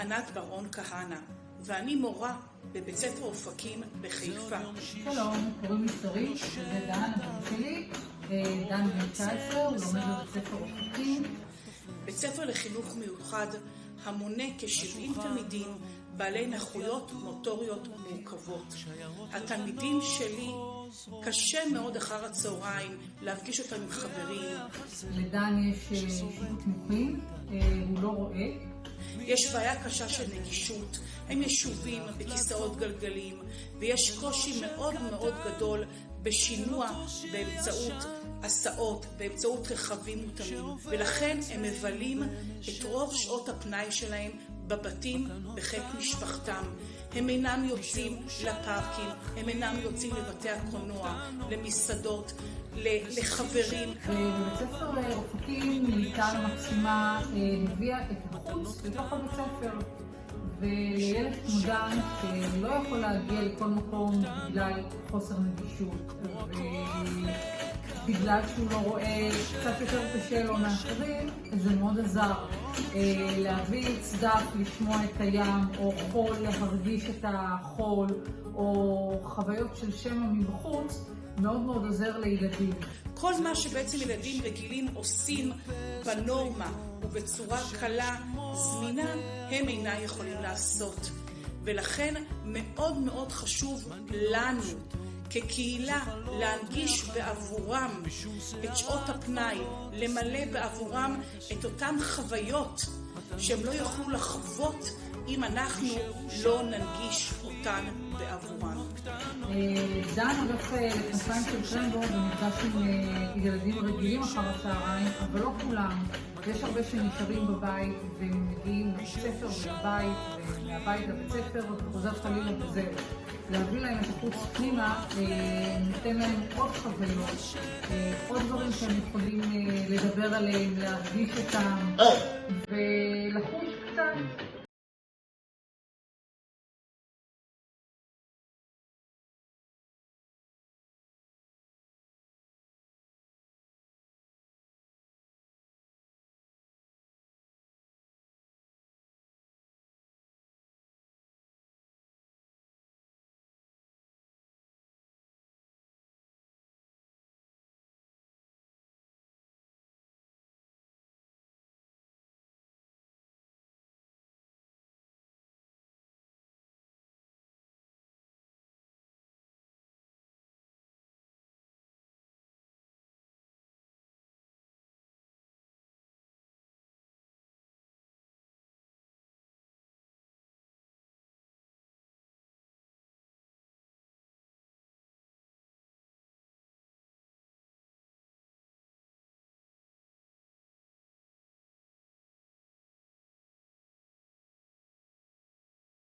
ענת ברון כהנא, ואני מורה בבית ספר אופקים בחיפה. שלום, קוראים לי שרית, זה דן, הבן שלי. דן בן 19, הוא לומד בבית ספר אופקים. בית ספר לחינוך מיוחד המונה כ-70 תלמידים בעלי נכויות מוטוריות מורכבות. התלמידים שלי קשה מאוד אחר הצהריים להפגיש אותם עם חברים. לדן יש שיתוק מוחין, הוא לא רואה. יש בעיה קשה של נגישות, הם ישובים בכיסאות גלגלים, ויש קושי מאוד מאוד גדול בשינוע באמצעות הסעות, באמצעות רכבים מותאמים, ולכן הם מבלים את רוב שעות הפנאי שלהם בבתים בחיק משפחתם. הם אינם יוצאים לפארקים, הם אינם יוצאים לבתי הקולנוע, למסעדות, לחברים. בבית ספר אופקים ליטל מקסימה הביאה את החוץ לתוך הבית ספר, ולילד מודן שלא יכול להגיע לכל מקום בגלל חוסר נגישות, ובגלל שהוא לא רואה, קצת יותר קשה לו מאחרים, זה מאוד עזר להביא צדק, לשמוע את הים, או חול, להרגיש את החול, או חוויות של שמע מבחוץ, מאוד מאוד עוזר לילדים. כל מה שבעצם ילדים רגילים עושים בנורמה ובצורה קלה, זמינה, הם אינם יכולים לעשות. ולכן מאוד מאוד חשוב לנו כקהילה להנגיש בעבורם את שעות הפנאי, למלא בעבורם את אותן חוויות שהם לא יוכלו לחוות אם אנחנו לא ננגיש אותן בעבורם. דן הולך לכנפיים של טרמבו ונפגש עם ילדים רגילים אחר הצהריים, אבל לא כולם. יש הרבה שנשארים בבית ומגיעים לבית ספר ולבית, ומהבית לבית ספר וחוזר חלילה וזהו. להביא להם את החוץ פנימה, ניתן להם עוד חוויות, עוד דברים שהם יכולים לדבר עליהם, להרגיש אותם ולחוש קצת.